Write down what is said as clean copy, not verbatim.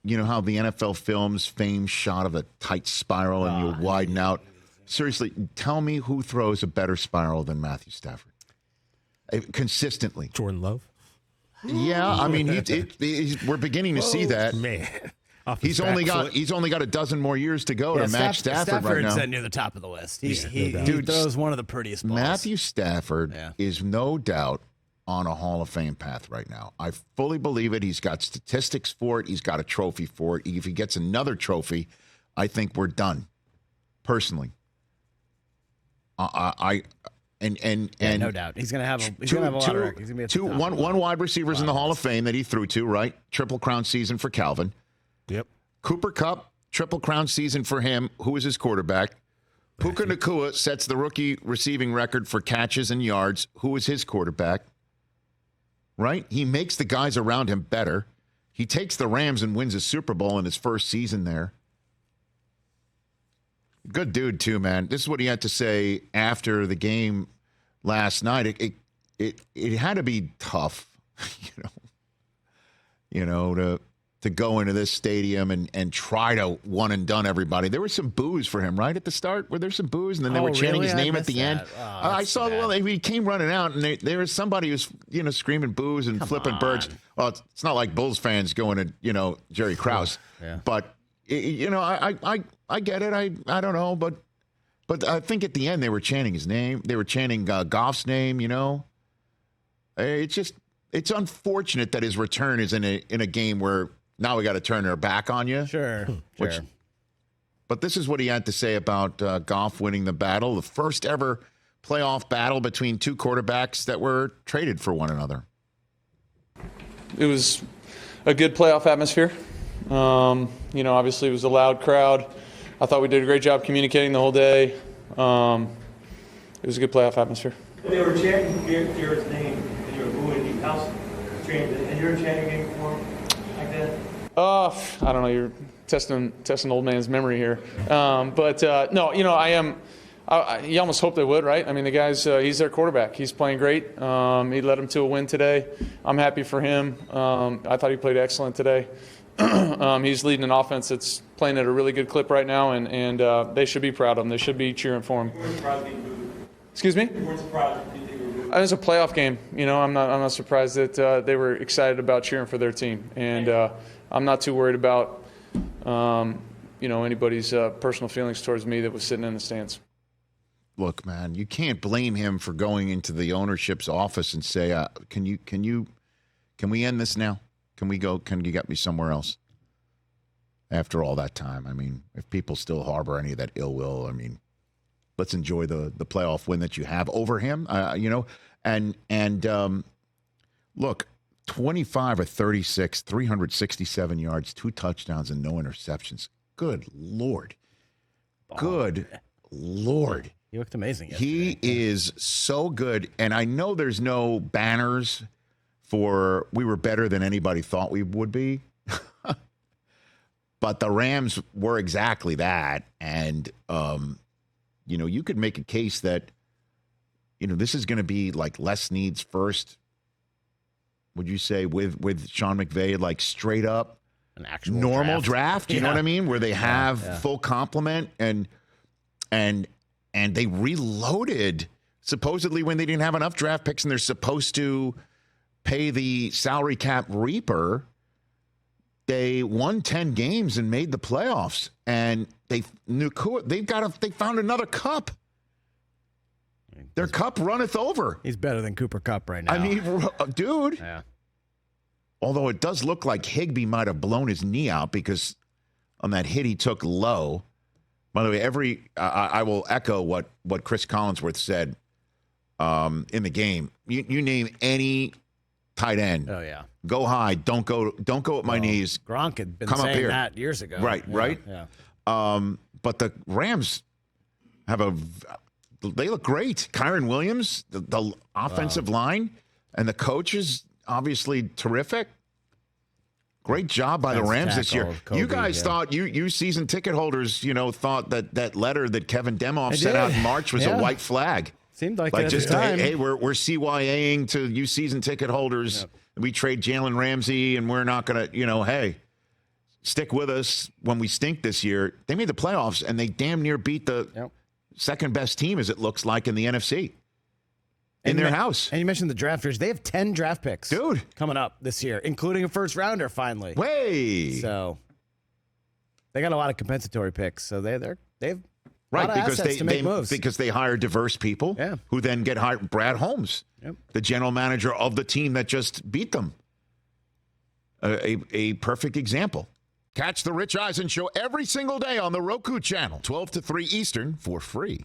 you know how the NFL films famed shot of a tight spiral and you widen out? Seriously, tell me who throws a better spiral than Matthew Stafford? Consistently. Jordan Love? Yeah, I mean, we're beginning to see that. Man. He's only got a dozen more years to go to match Stafford right now. Stafford's near the top of the list. He throws one of the prettiest balls. Matthew Stafford is no doubt on a Hall of Fame path right now. I fully believe it. He's got statistics for it. He's got a trophy for it. If he gets another trophy, I think we're done. Personally, no doubt he's going to have a lot of records. He's going to be one wide receivers in the Hall of Fame that he threw to, right? Triple Crown season for Calvin. Yep. Cooper Kupp, Triple Crown season for him. Who is his quarterback? Puka Nacua sets the rookie receiving record for catches and yards. Who is his quarterback? Right? He makes the guys around him better. He takes the Rams and wins a Super Bowl in his first season there. Good dude, too, man. This is what he had to say after the game last night. It had to be tough, to go into this stadium and try to one and done everybody. There was some boos for him, right, at the start? Were there some boos? And then they were chanting his name at the end. I saw he came running out, and there was somebody who's screaming boos and flipping birds. Well, it's not like Bulls fans going to Jerry Krause, but I get it. I don't know, but I think at the end they were chanting his name. They were chanting Goff's name. It's unfortunate that his return is in a game where now we got to turn our back on you. Sure. But this is what he had to say about Goff winning the battle, the first ever playoff battle between two quarterbacks that were traded for one another. It was a good playoff atmosphere. Obviously it was a loud crowd. I thought we did a great job communicating the whole day. It was a good playoff atmosphere. They were chanting Garrett's name and you were booing him. And you were chanting him for him like that? I don't know. You're testing old man's memory here. No, I am. You almost hope they would, right? I mean, the guy's he's their quarterback. He's playing great. He led them to a win today. I'm happy for him. I thought he played excellent today. He's leading an offense that's playing at a really good clip right now, and they should be proud of him. They should be cheering for him. Excuse me? You weren't surprised you think you were booed? It was a playoff game. I'm not surprised that they were excited about cheering for their team, and I'm not too worried about anybody's personal feelings towards me that was sitting in the stands. Look, man, you can't blame him for going into the ownership's office and say, can we end this now? Can we go? Can you get me somewhere else? After all that time, I mean, if people still harbor any of that ill will, I mean, let's enjoy the playoff win that you have over him. Look, 25 or 36, 367 yards, 2 touchdowns, and no interceptions. Good Lord. Good Lord. He looked amazing yesterday. He is so good, and I know there's no banners for we were better than anybody thought we would be. But the Rams were exactly that. And, you could make a case that, this is going to be like Les Snead's first, would you say, with Sean McVay, like straight up an actual normal draft? You know what I mean? Where they have full complement and they reloaded supposedly when they didn't have enough draft picks and they're supposed to pay the salary cap reaper. They won 10 games and made the playoffs, and they found another cup. Their cup runneth over. He's better than Cooper Kupp right now. I mean, dude. Yeah. Although it does look like Higbee might have blown his knee out because on that hit he took low. By the way, I will echo what Chris Collinsworth said in the game. You name any tight end. Oh yeah. Go high. Don't go at my knees. Gronk had been Come saying up here. that years ago. Right. Yeah. But the Rams they look great. Kyron Williams, the offensive line, and the coach is obviously terrific. Great job by the Rams this year. Kobe, you guys thought, you season ticket holders, thought that letter that Kevin Demoff sent out in March was a white flag. Seemed like just at the time. Hey, we're CYAing to you season ticket holders. Yep. We trade Jalen Ramsey, and we're not going to, hey. stick with us when we stink this year. They made the playoffs, and they damn near beat the second best team, as it looks like, in the NFC. In their house. And you mentioned the drafters. They have 10 draft picks. Dude. Coming up this year, including a first rounder finally. Way. So they got a lot of compensatory picks. So they've right, because because they hire diverse people who then get hired. Brad Holmes, the general manager of the team that just beat them. A perfect example. Catch the Rich Eisen Show every single day on the Roku channel, 12 to 3 Eastern, for free.